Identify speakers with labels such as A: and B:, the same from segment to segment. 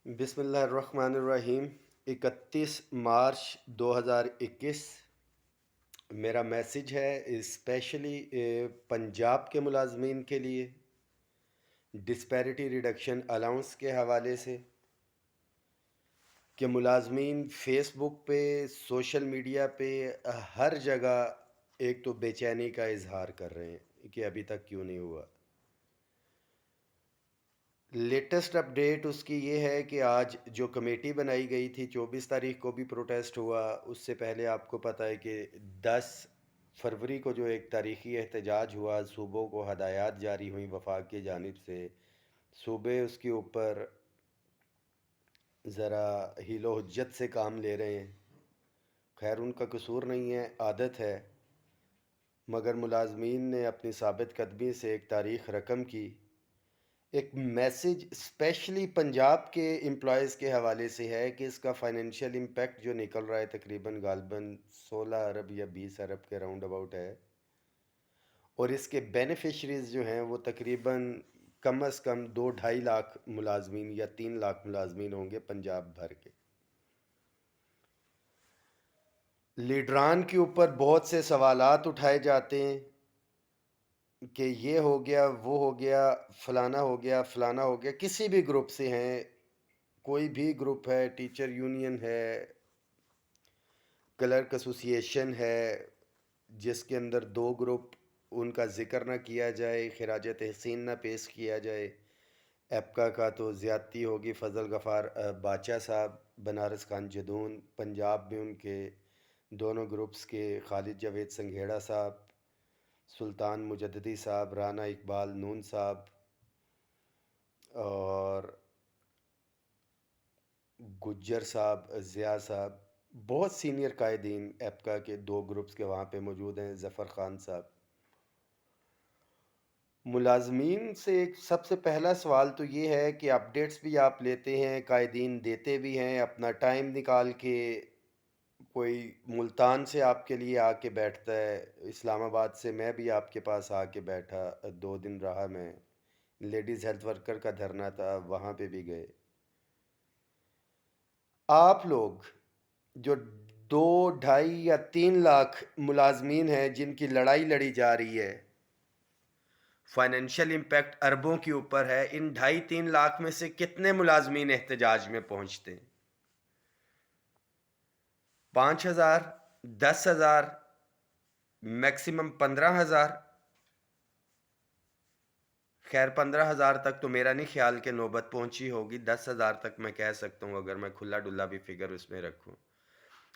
A: بسم اللہ الرحمن الرحیم۔ 31 مارچ 2021 میرا میسج ہے اسپیشلی پنجاب کے ملازمین کے لیے ڈسپیرٹی ریڈکشن الاؤنس کے حوالے سے کہ ملازمین فیس بک پہ، سوشل میڈیا پہ، ہر جگہ ایک تو بے چینی کا اظہار کر رہے ہیں کہ ابھی تک کیوں نہیں ہوا۔ لیٹسٹ اپڈیٹ اس کی یہ ہے کہ آج جو کمیٹی بنائی گئی تھی 24 تاریخ کو بھی پروٹیسٹ ہوا، اس سے پہلے آپ کو پتہ ہے کہ 10 فروری کو جو ایک تاریخی احتجاج ہوا، صوبوں کو ہدایات جاری ہوئیں وفاق کی جانب سے، صوبے اس کے اوپر ذرا حیل و حجت سے کام لے رہے ہیں۔ خیر ان کا قصور نہیں ہے، عادت ہے، مگر ملازمین نے اپنی ثابت قدمی سے ایک تاریخ رقم کی۔ ایک میسج اسپیشلی پنجاب کے امپلائیز کے حوالے سے ہے کہ اس کا فائنینشیل امپیکٹ جو نکل رہا ہے تقریباً غالباً 16 ارب یا 20 ارب کے راؤنڈ اباؤٹ ہے، اور اس کے بینیفیشریز جو ہیں وہ تقریباً کم از کم 2-2.5 لاکھ ملازمین یا 3 لاکھ ملازمین ہوں گے پنجاب بھر کے۔ لیڈران کے اوپر بہت سے سوالات اٹھائے جاتے ہیں کہ یہ ہو گیا، وہ ہو گیا، فلانا ہو گیا، فلانا ہو گیا، کسی بھی گروپ سے ہیں، کوئی بھی گروپ ہے، ٹیچر یونین ہے، کلرک ایسوسی ایشن ہے، جس کے اندر 2 گروپ ان کا ذکر نہ کیا جائے، خراج تحسین نہ پیش کیا جائے۔ ایپکا کا تو زیادتی ہوگی، فضل غفار باچا صاحب، بنارس خان جدون، پنجاب میں ان کے دونوں گروپس کے خالد جاوید سنگھیڑا صاحب، سلطان مجددی صاحب، رانا اقبال نون صاحب اور گجر صاحب، ضیاء صاحب، بہت سینئر قائدین ایپکا کے 2 گروپس کے وہاں پہ موجود ہیں، ظفر خان صاحب۔ ملازمین سے ایک سب سے پہلا سوال تو یہ ہے کہ اپڈیٹس بھی آپ لیتے ہیں، قائدین دیتے بھی ہیں اپنا ٹائم نکال کے، کوئی ملتان سے آپ کے لیے آ کے بیٹھتا ہے، اسلام آباد سے میں بھی آپ کے پاس آ کے بیٹھا، 2 دن رہا میں، لیڈیز ہیلتھ ورکر کا دھرنا تھا وہاں پہ بھی گئے۔ آپ لوگ جو 2-2.5 یا 3 لاکھ ملازمین ہیں جن کی لڑائی لڑی جا رہی ہے، فائنینشیل امپیکٹ اربوں کے اوپر ہے، ان 2.5-3 لاکھ میں سے کتنے ملازمین احتجاج میں پہنچتے ہیں؟ 5,000، 10,000، میکسیمم 15,000؟ خیر 15,000 تک تو میرا نہیں خیال کہ نوبت پہنچی ہوگی، 10,000 تک میں کہہ سکتا ہوں اگر میں کھلا ڈلا بھی فگر اس میں رکھوں،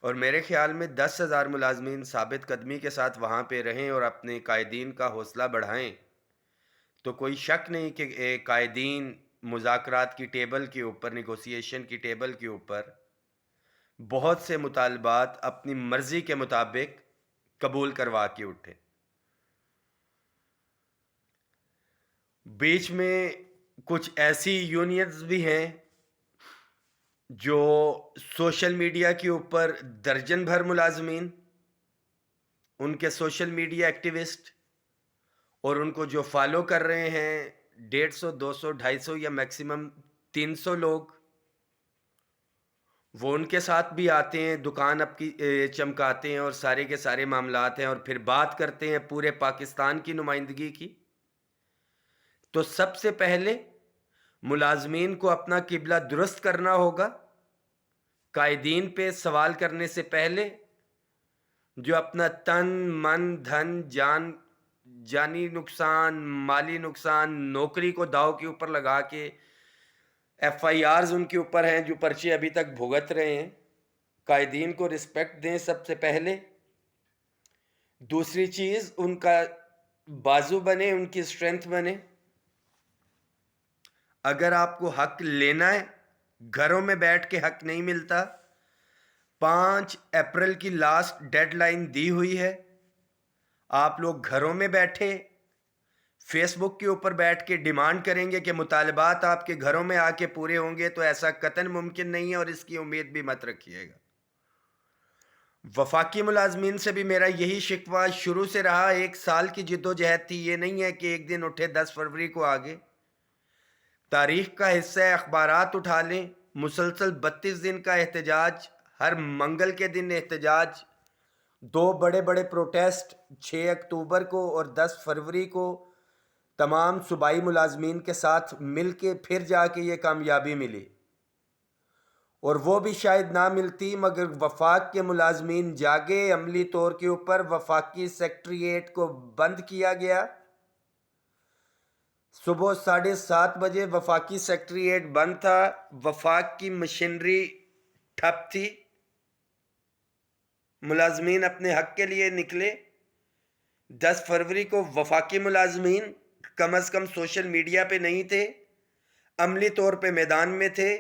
A: اور میرے خیال میں 10,000 ملازمین ثابت قدمی کے ساتھ وہاں پہ رہیں اور اپنے قائدین کا حوصلہ بڑھائیں تو کوئی شک نہیں کہ قائدین مذاکرات کی ٹیبل کے اوپر، نیگوسیشن کی ٹیبل کے اوپر بہت سے مطالبات اپنی مرضی کے مطابق قبول کروا کے اٹھے۔ بیچ میں کچھ ایسی یونینز بھی ہیں جو سوشل میڈیا کے اوپر درجن بھر ملازمین، ان کے سوشل میڈیا ایکٹیوسٹ اور ان کو جو فالو کر رہے ہیں 150، 200، 250 یا میکسیمم 300 لوگ، وہ ان کے ساتھ بھی آتے ہیں، دکان اب کی چمکاتے ہیں اور سارے کے سارے معاملات ہیں، اور پھر بات کرتے ہیں پورے پاکستان کی نمائندگی کی۔ تو سب سے پہلے ملازمین کو اپنا قبلہ درست کرنا ہوگا، قائدین پہ سوال کرنے سے پہلے جو اپنا تن من دھن جانی نقصان، مالی نقصان، نوکری کو داؤ کے اوپر لگا کے ایف آئی آرز ان کے اوپر ہیں جو پرچے ابھی تک بھگت رہے ہیں، قائدین کو رسپیکٹ دیں سب سے پہلے۔ دوسری چیز ان کا بازو بنے، ان کی اسٹرینتھ بنے۔ اگر آپ کو حق لینا ہے، گھروں میں بیٹھ کے حق نہیں ملتا، 5 اپریل کی لاسٹ ڈیڈ لائن دی ہوئی ہے، آپ لوگ گھروں میں بیٹھے فیس بک کے اوپر بیٹھ کے ڈیمانڈ کریں گے کہ مطالبات آپ کے گھروں میں آ کے پورے ہوں گے، تو ایسا قطعاً ممکن نہیں ہے، اور اس کی امید بھی مت رکھیے گا۔ وفاقی ملازمین سے بھی میرا یہی شکوہ شروع سے رہا، 1 سال کی جد و جہد تھی، یہ نہیں ہے کہ ایک دن اٹھے 10 فروری کو آگے۔ تاریخ کا حصہ ہے، اخبارات اٹھا لیں، مسلسل 32 دن کا احتجاج، ہر منگل کے دن احتجاج، 2 بڑے بڑے پروٹیسٹ 6 اکتوبر کو اور 10 فروری کو تمام صوبائی ملازمین کے ساتھ مل کے پھر جا کے یہ کامیابی ملی، اور وہ بھی شاید نہ ملتی مگر وفاق کے ملازمین جاگے، عملی طور کے اوپر وفاقی سیکٹریٹ کو بند کیا گیا۔ صبح 7:30 بجے وفاقی سیکٹریٹ بند تھا، وفاق کی مشینری ٹھپ تھی، ملازمین اپنے حق کے لیے نکلے۔ 10 فروری کو وفاقی ملازمین کم از کم سوشل میڈیا پہ نہیں تھے، عملی طور پہ میدان میں تھے،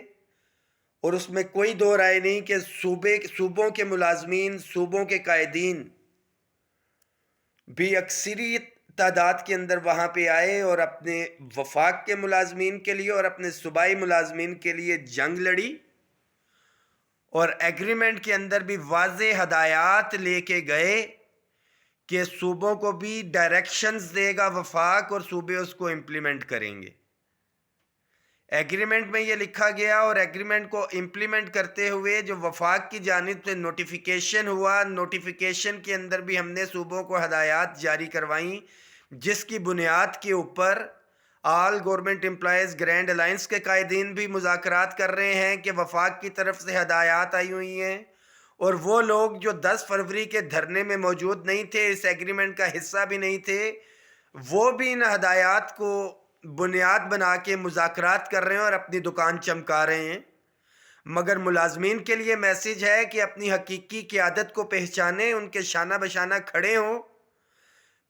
A: اور اس میں کوئی دو رائے نہیں کہ صوبوں کے ملازمین، صوبوں کے قائدین بھی اکثری تعداد کے اندر وہاں پہ آئے اور اپنے وفاق کے ملازمین کے لیے اور اپنے صوبائی ملازمین کے لیے جنگ لڑی، اور ایگریمنٹ کے اندر بھی واضح ہدایات لے کے گئے کہ صوبوں کو بھی ڈائریکشنز دے گا وفاق اور صوبے اس کو امپلیمنٹ کریں گے۔ ایگریمنٹ میں یہ لکھا گیا، اور ایگریمنٹ کو امپلیمنٹ کرتے ہوئے جو وفاق کی جانب سے نوٹیفیکیشن ہوا، نوٹیفیکیشن کے اندر بھی ہم نے صوبوں کو ہدایات جاری کروائیں، جس کی بنیاد کے اوپر آل گورنمنٹ امپلائیز گرینڈ الائنس کے قائدین بھی مذاکرات کر رہے ہیں کہ وفاق کی طرف سے ہدایات آئی ہوئی ہیں، اور وہ لوگ جو 10 فروری کے دھرنے میں موجود نہیں تھے، اس ایگریمنٹ کا حصہ بھی نہیں تھے، وہ بھی ان ہدایات کو بنیاد بنا کے مذاکرات کر رہے ہیں اور اپنی دکان چمکا رہے ہیں۔ مگر ملازمین کے لیے میسیج ہے کہ اپنی حقیقی قیادت کو پہچانیں، ان کے شانہ بشانہ کھڑے ہوں۔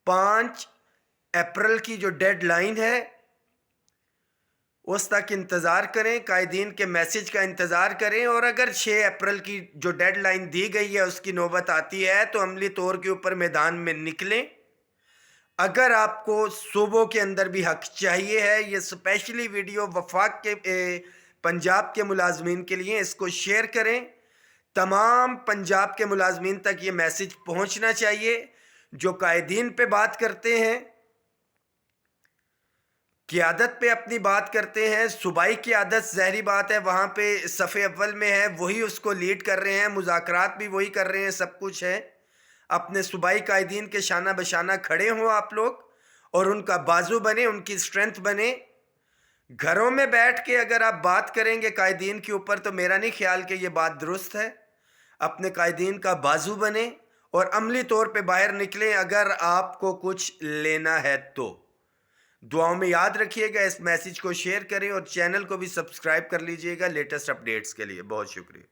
A: 5 اپریل کی جو ڈیڈ لائن ہے اس تک انتظار کریں، قائدین کے میسیج کا انتظار کریں، اور اگر 6 اپریل کی جو ڈیڈ لائن دی گئی ہے اس کی نوبت آتی ہے تو عملی طور کے اوپر میدان میں نکلیں۔ اگر آپ کو صوبوں کے اندر بھی حق چاہیے ہے، یہ اسپیشلی ویڈیو وفاق کے پنجاب کے ملازمین کے لیے، اس کو شیئر کریں، تمام پنجاب کے ملازمین تک یہ میسیج پہنچنا چاہیے۔ جو قائدین پہ بات کرتے ہیں، قیادت پہ اپنی بات کرتے ہیں، صوبائی قیادت ظاہری بات ہے وہاں پہ صف اول میں ہے، وہی اس کو لیڈ کر رہے ہیں، مذاکرات بھی وہی کر رہے ہیں، سب کچھ ہے۔ اپنے صوبائی قائدین کے شانہ بشانہ کھڑے ہوں آپ لوگ، اور ان کا بازو بنے، ان کی اسٹرینتھ بنے۔ گھروں میں بیٹھ کے اگر آپ بات کریں گے قائدین کے اوپر تو میرا نہیں خیال کہ یہ بات درست ہے۔ اپنے قائدین کا بازو بنے اور عملی طور پہ باہر نکلیں اگر آپ کو کچھ لینا ہے تو۔ دعاؤں میں یاد رکھیے گا، اس میسیج کو شیئر کریں اور چینل کو بھی سبسکرائب کر لیجئے گا لیٹسٹ اپڈیٹس کے لیے۔ بہت شکریہ۔